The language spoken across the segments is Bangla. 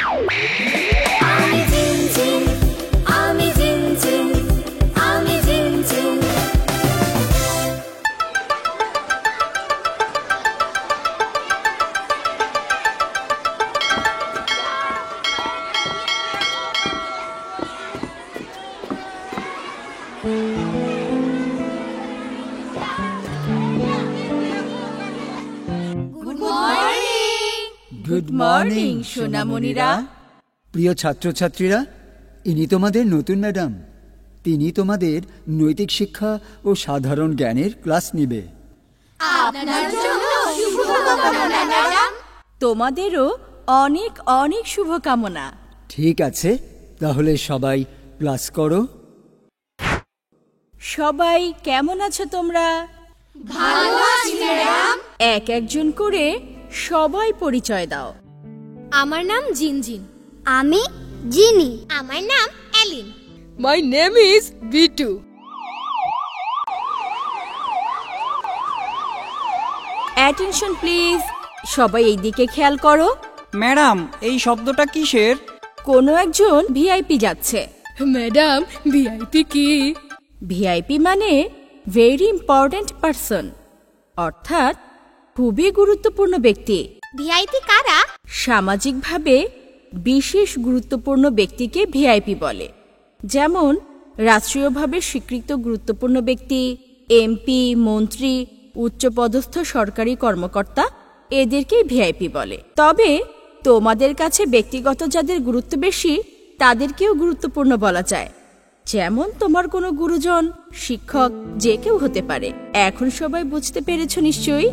আমি ঝিনঝিন, আমি ঝিনঝিন, আমি ঝিনঝিন। গুড মর্নিং সোনামণিরা। প্রিয় ছাত্রছাত্রীরা, ইনি তোমাদের নতুন ম্যাডাম। তিনি তোমাদের নৈতিক শিক্ষা ও সাধারণ জ্ঞানের ক্লাস নিবে। তোমাদেরও অনেক অনেক শুভকামনা। ঠিক আছে, তাহলে সবাই ক্লাস করো। সবাই কেমন আছো তোমরা? ভালো আছি ম্যাডাম। এক একজন করে সবাই পরিচয় দাও। আমার নাম জিনজিন। আমি জিনি। আমার নাম এলিন। My name is Bitu. Attention please, সবাই এই দিকে খেয়াল করো। ম্যাডাম, এই শব্দটা কিসের? কোনো একজন ভিআইপি যাচ্ছে। ম্যাডাম, ভিআইপি কি? ভিআইপি মানে ভেরি ইম্পর্ট্যান্ট পারসন, অর্থাৎ খুবই গুরুত্বপূর্ণ ব্যক্তি। ভিআইপি কারা? সামাজিকভাবে বিশেষ গুরুত্বপূর্ণ ব্যক্তিকে ভিআইপি বলে। যেমন রাষ্ট্রীয়ভাবে স্বীকৃত গুরুত্বপূর্ণ ব্যক্তি, এমপি, মন্ত্রী, উচ্চপদস্থ সরকারি কর্মকর্তা, এদেরকেই ভিআইপি বলে। তবে তোমাদের কাছে ব্যক্তিগত যাদের গুরুত্ব বেশি তাদেরকেও গুরুত্বপূর্ণ বলা যায়। যেমন তোমার কোনো গুরুজন, শিক্ষক, যে কেউ হতে পারে। এখন সবাই বুঝতে পেরেছ নিশ্চয়ই?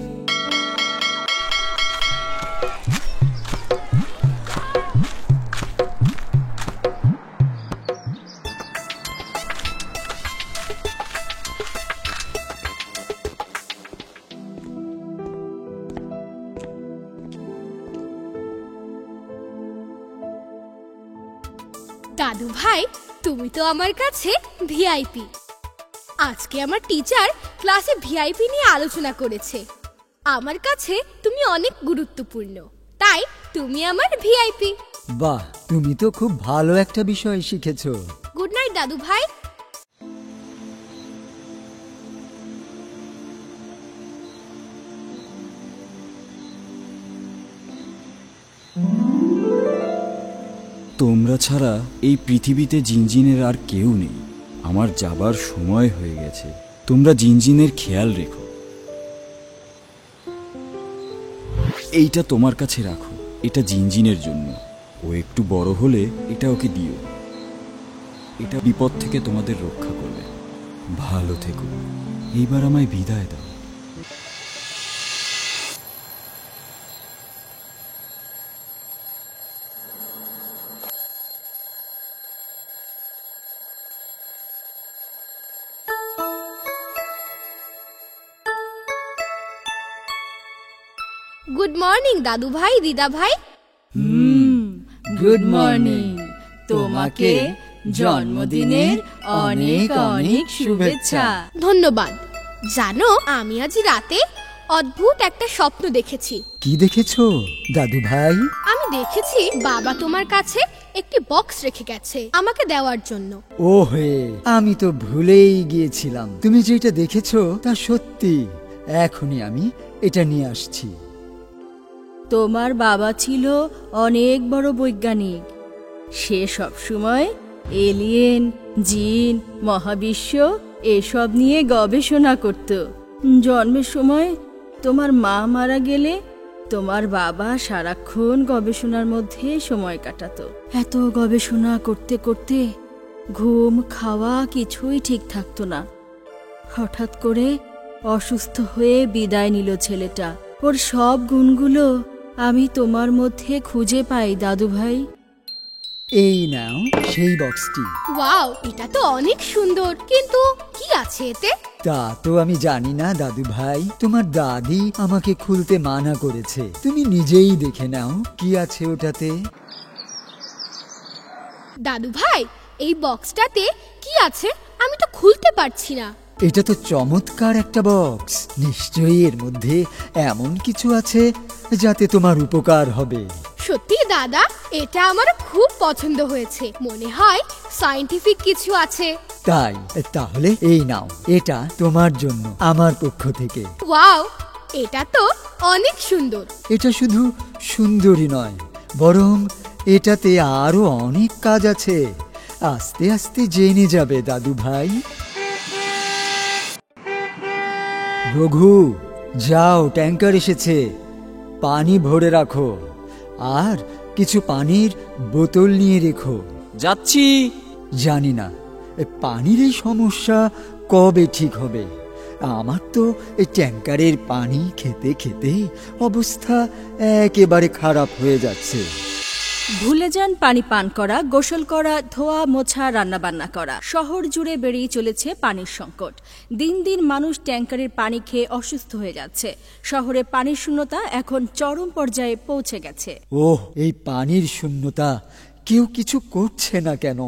দাদু ভাই, তুমি তো আমার কাছে ভিআইপি। আজকে আমার টিচার ক্লাসে ভিআইপি নিয়ে আলোচনা করেছে। আমার কাছে তুমি অনেক গুরুত্বপূর্ণ, তাই তুমি আমার ভিআইপি। বাহ, তুমি তো খুব ভালো একটা বিষয় শিখেছো। গুড নাইট দাদু ভাই। তোমরা ছাড়া এই পৃথিবীতে জিনজিনের আর কেউ নেই। আমার যাবার সময় হয়ে গেছে। তোমরা জিনজিনের খেয়াল রেখো। এইটা তোমার কাছে রাখো, এটা জিনজিনের জন্য। ও একটু বড় হলে এটা ওকে দিও। এটা বিপদ থেকে তোমাদের রক্ষা করবে। ভালো থেকো। এইবার আমায় বিদায় দাও। গুড মর্নিং দাদু ভাই, দিদা ভাই। Good morning. তোমাকে জন্মদিনের অনেক অনেক শুভেচ্ছা। ধন্যবাদ। জানো, আমি আজ রাতে অদ্ভুত একটা স্বপ্ন দেখেছি। কি দেখেছো দাদু ভাই? আমি দেখেছি বাবা তোমার কাছে একটি বক্স রেখে গেছে আমাকে দেওয়ার জন্য। ও হে, আমি তো ভুলেই গিয়েছিলাম। তুমি যেটা দেখেছো তা সত্যি। এখনই আমি এটা নিয়ে আসছি। তোমার বাবা ছিল অনেক বড় বৈজ্ঞানিক। সে সব সময় এলিয়েন, জিন, মহাবিশ্ব এসব নিয়ে গবেষণা করত। জন্মের সময় তোমার মা মারা গেলে তোমার বাবা সারাক্ষণ গবেষণার মধ্যে সময় কাটাতো। এত গবেষণা করতে করতে ঘুম, খাওয়া কিছুই ঠিক থাকতো না। হঠাৎ করে অসুস্থ হয়ে বিদায় নিল ছেলেটা। ওর সব গুণগুলো আমি তোমার মধ্যে খুঁজে পাই দাদু ভাই। এই নাও সেই বক্সটি। ওয়াও, এটা তো অনেক সুন্দর, কিন্তু কি আছে এতে? তা তো আমি জানি না দাদু ভাই। তোমার দাদি আমাকে খুলতে মানা করেছে। তুমি নিজেই দেখে নাও কি আছে ওটাতে। দাদু ভাই, এই বক্সটাতে কি আছে আমি তো খুলতে পারছি না। এটা তো চমৎকার একটা বক্স। নিশ্চয়ই এর মধ্যে এমন কিছু আছে যাতে তোমার উপকার হবে। সত্যি দাদা, এটা আমার খুব পছন্দ হয়েছে। মনে হয় সায়েন্টিফিক কিছু আছে। তাই? তাহলে এই নাও, এটা তোমার জন্য আমার পক্ষ থেকে। ওয়াও, এটা তো অনেক সুন্দর। এটা শুধু সুন্দরী নয়, বরং এটাতে আরো অনেক কাজ আছে। আস্তে আস্তে জেনে যাবে দাদু ভাই। রঘু, যাও, ট্যাঙ্কার এসেছে, পানি ভরে রাখো, আর কিছু পানির বোতল নিয়ে রেখো। যাচ্ছি। জানি না পানির এই সমস্যা কবে ঠিক হবে। আমার তো এই ট্যাঙ্কারের পানি খেতে খেতে অবস্থা একেবারে খারাপ হয়ে যাচ্ছে। ভুলে যান পানি পান করা, গোসল করা, ধোয়া মোছা, রান্নাবান্না করা। শহর জুড়ে বেরিয়ে চলেছে পানির সংকট। দিন দিন মানুষ ট্যাঙ্কারের পানি খেয়ে অসুস্থ হয়ে যাচ্ছে। শহরে পানির শূন্যতা এখন চরম পর্যায়ে পৌঁছে গেছে। ওহ, এই পানির শূন্যতা, কেউ কিছু করছে না কেন?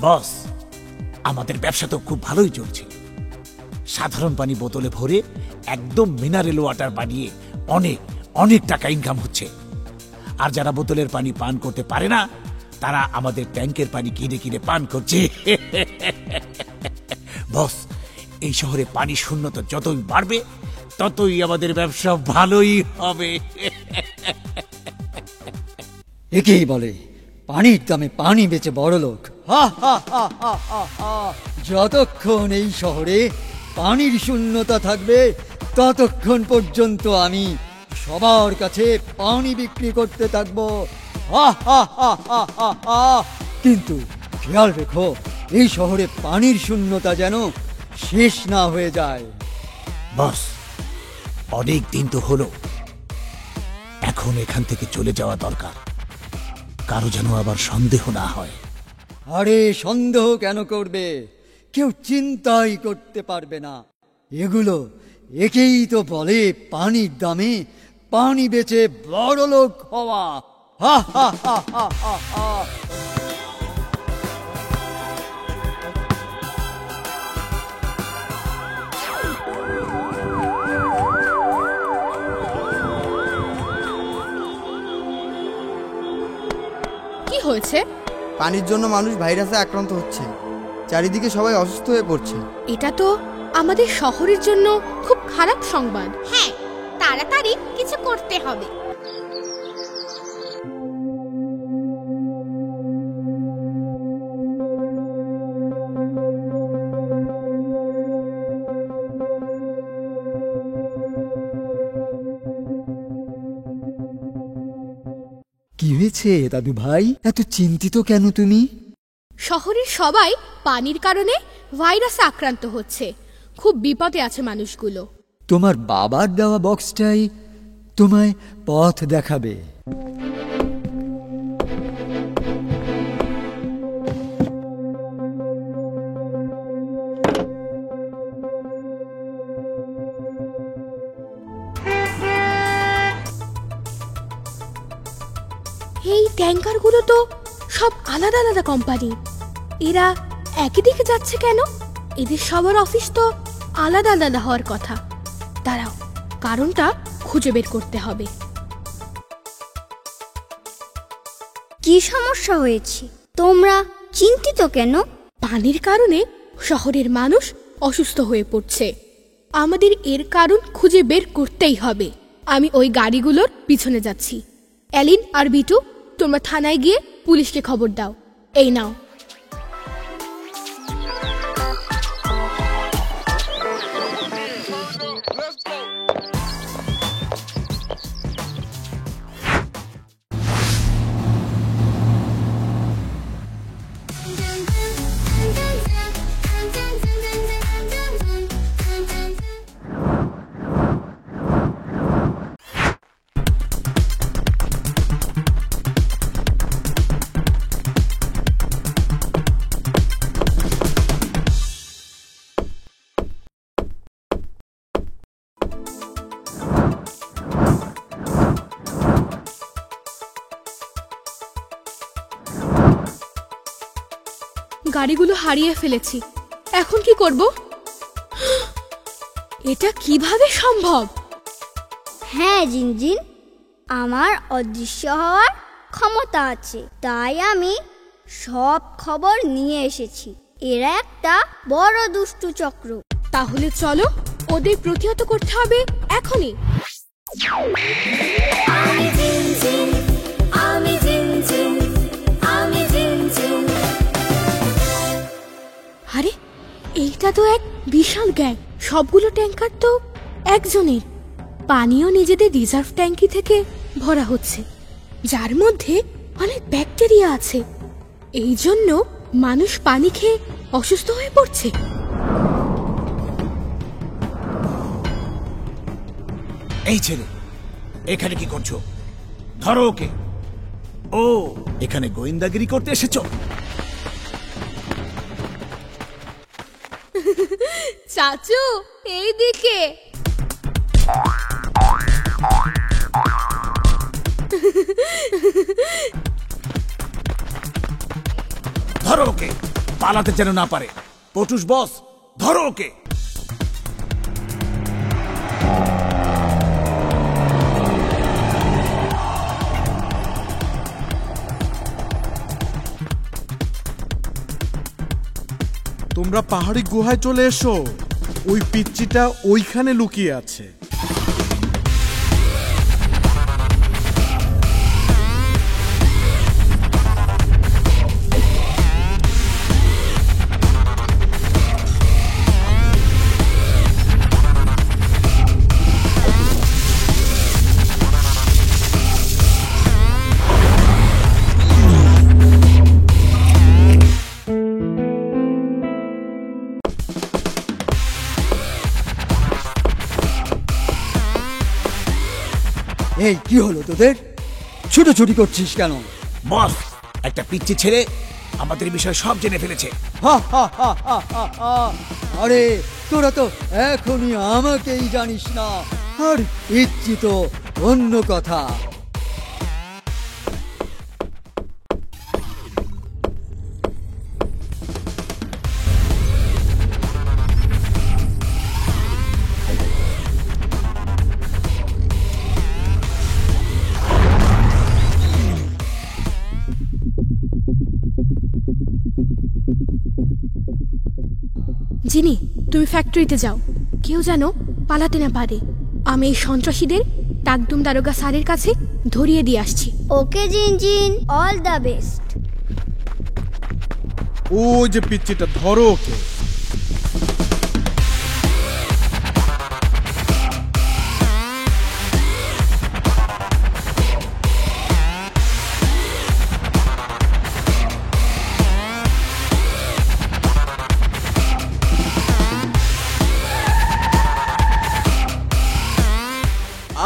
বস, আমাদের ব্যবসা তো খুব ভালোই চলছে। সাধারণ পানি বোতলে ভরে একদম মিনারেল ওয়াটার বানিয়ে অনেক অনেক টাকা ইনকাম হচ্ছে। আর যারা বোতলের পানি পান করতে পারে না, তারা আমাদের ট্যাঙ্কের পানি কিনে কিনে পান করছে। বস, এই শহরে পানি শূন্যতা যতই বাড়বে, ততই আমাদের ব্যবসা ভালোই হবে। একেই বলে পানির দামে পানি বেচে বড় লোক। যতক্ষণ এই শহরে পানির শূন্যতা থাকবে, ততক্ষণ পর্যন্ত আমি সবার কাছে পানি বিক্রি করতে থাকবো। কিন্তু খেয়াল রেখো, এই শহরে পানির শূন্যতা যেন শেষ না হয়ে যায়। বস, অনেক দিন তো হলো, এখন এখান থেকে চলে যাওয়া দরকার। কারো যেন আবার সন্দেহ না হয়। আরে সন্দেহ কেন করবে? কেউ চিন্তাই করতে পারবে না। একেই তো বলে পানির দামে পানি বেচে বড় লোক হওয়া। হা হা হা হা হা হা। কি হয়েছে? পানির জন্য মানুষ ভাইরাসে আক্রান্ত হচ্ছে, চারিদিকে সবাই অসুস্থ হয়ে পড়ছে। এটা তো আমাদের শহরের জন্য খুব খারাপ সংবাদ। হ্যাঁ, তাড়াতাড়ি কিছু করতে হবে। কি হয়েছে দাদু ভাই? এত চিন্তিত কেন তুমি? শহরের সবাই পানির কারণে ভাইরাসে আক্রান্ত হচ্ছে। খুব বিপদে আছে মানুষগুলো। তোমার বাবার দেওয়া বক্সটাই তোমায় পথ দেখাবে। এই ট্যাঙ্কারগুলো তো সব আলাদা আলাদা কোম্পানি। এরা একই দিকে যাচ্ছে কেন? এদের সবার অফিস তো আলাদা আলাদা হওয়ার কথা। দাঁড়াও, কারণটা খুঁজে বের করতে হবে। কি সমস্যা হয়েছে? তোমরা চিন্তিত কেন? পানির কারণে শহরের মানুষ অসুস্থ হয়ে পড়ছে। আমাদের এর কারণ খুঁজে বের করতেই হবে। আমি ওই গাড়িগুলোর পিছনে যাচ্ছি। এলিন আর বিটু, তোমরা থানায় গিয়ে পুলিশকে খবর দাও। এই নাও। গাড়িগুলো হারিয়ে ফেলেছি। এখন কি করব? এটা কিভাবে সম্ভব? হ্যাঁ জিনজিন, আমার অদৃশ্য হওয়ার ক্ষমতা আছে, তাই আমি সব খবর নিয়ে এসেছি। এরা একটা বড় দুষ্টু চক্র। তাহলে চলো ওদের প্রতিহত করতে হবে এখনই। আরে এইটা তো এক বিশাল গ্যাং। সবগুলো ট্যাঙ্কার তো একজনের। পানিও নিজেদের রিজার্ভ ট্যাঙ্কি থেকে ভরা হচ্ছে, যার মধ্যে অনেক ব্যাকটেরিয়া আছে। এই জন্য মানুষ পানি খেয়ে অসুস্থ হয়ে পড়ছে। এই ছেলে, এখানে কি করছো? ধরো ওকে। ও, এখানে গোয়েন্দাগিরি করতে এসেছো? চাচু এইদিকে। ধরো ওকে, পালাতে যেন না পারে। পটুস বস, ধরো ওকে। তোমরা পাহাড়ি গুহায় চলে এসো, ওই পিচ্চিটা ওইখানে লুকিয়ে আছে। এই কি হলো তোদের? ছুটোছুটি করছিস কেন? বস, একটা পিচ্চি ছেলে আমাদের বিষয় সব জেনে ফেলেছে। আরে তোরা তো এখনই আমাকেই জানিস না, আর পিচ্চি তো অন্য কথা। জিনি, তুমি ফ্যাক্টরিতে যাও, কেউ যেন পালাতে না পারে। আমি এই সন্ত্রাসীদের টাকদুম দারোগা স্যারের কাছে ধরিয়ে দিয়ে আসছি। ওকে জিনজিন, অল দ্য বেস্ট। ও যে পিচ্চিটা, ধরো ওকে।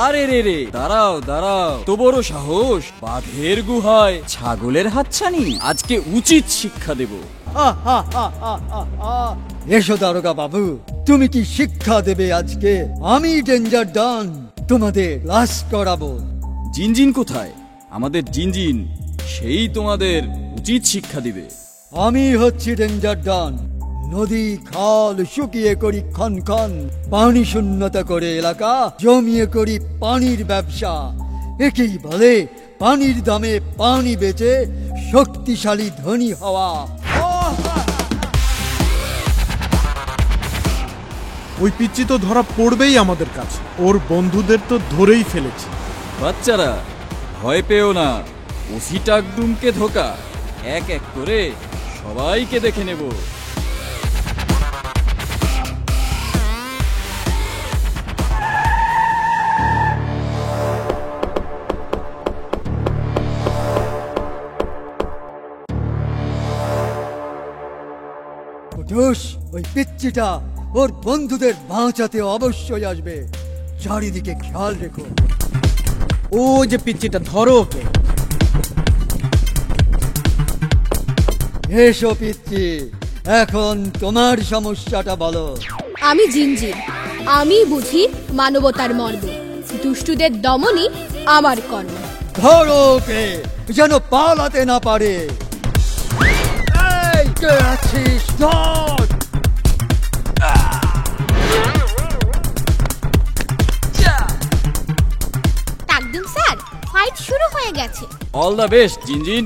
আরে রে রে, দাঁড়াও দাঁড়াও, তো বড় সাহস! বাঘের গুহায় ছাগলের হাতছানি! আজকে উচিত শিক্ষা দেব। এসো দারোগা বাবু, তুমি কি শিক্ষা দেবে আজকে? আমি ডেঞ্জার ডন, তোমাদের ক্লাস করাবো। জিনজিন কোথায়? আমাদের জিনজিন, সেই তোমাদের উচিত শিক্ষা দিবে। আমি হচ্ছি ডেঞ্জার ডন। নদী খাল শুকিয়ে করি খন খন, পানি শূন্যতা করে এলাকা জমিয়ে করি পানির ব্যবসা। একেই বলে পানির দামে পানি বেচে শক্তিশালী ধনী হওয়া। ওই পিচ্চি তো ধরা পড়বেই আমাদের কাছে, ওর বন্ধুদের তো ধরেই ফেলেছি। বাচ্চারা ভয় পেও না, ওসি টাকডুমকে ধোকা, এক এক করে সবাইকে দেখে নেব। ওই পিচ্চিটা ওর বন্ধুদের বাঁচাতে অবশ্যই আসবে, চারিদিকে খেয়াল রেখো। ও যে পিচ্চিটা, ধরো ওকে। এসো পিচ্চি, এখন তোমার সমস্যাটা বলো। আমি জিনজিন, আমি বুঝি মানবতার মর্ম। দুষ্টুদের দমনই আমার কর্ম। ধরো ওকে, যেন পালাতে না পারে। আটকে আছিস, ধর! টাকদুম স্যার, ফাইট শুরু হয়ে গেছে। অল দ্য বেস্ট জিনজিন।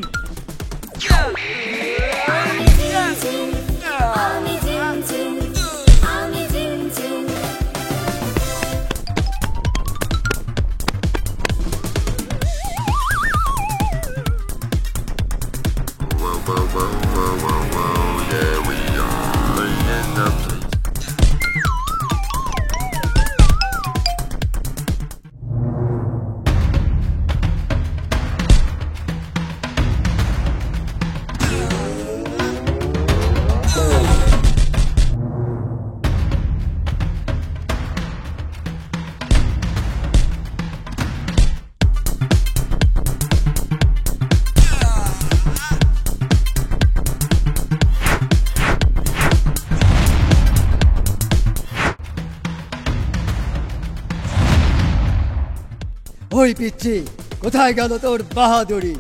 ওই পিচ্ছি, কোথায় গেল তোর বাহাদুরি?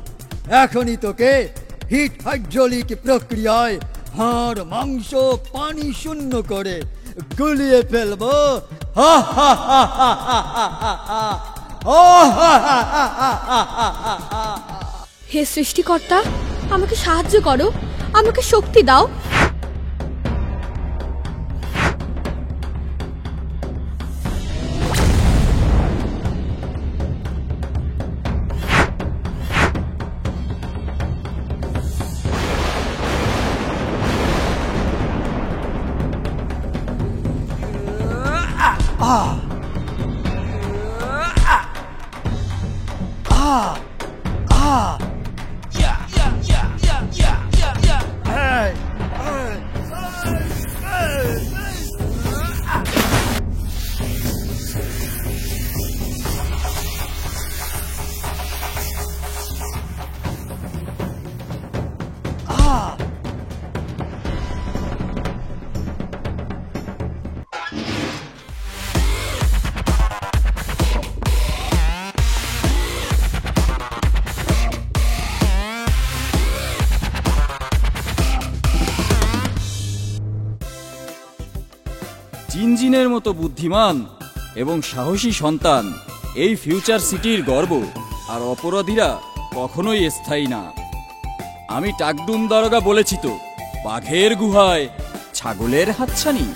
এখনই তোকে হিট হাইড্রোলিক প্রক্রিয়ায় হাড় মাংস পানি শূন্য করে গুলিয়ে ফেলবো। হা হা হা হা হা হা হা হা। ও হা হা হা হা হা হা হা। হে সৃষ্টিকর্তা, আমাকে সাহায্য করো, আমাকে শক্তি দাও। জিনজিনের মতো বুদ্ধিমান এবং সাহসী সন্তান এই ফিউচার সিটির গর্ব, আর অপরাধীরা কখনোই স্থায়ী না। আমি টাকদুম দারোগা বলেছি তো, বাঘের গুহায় ছাগলের হাতছানি।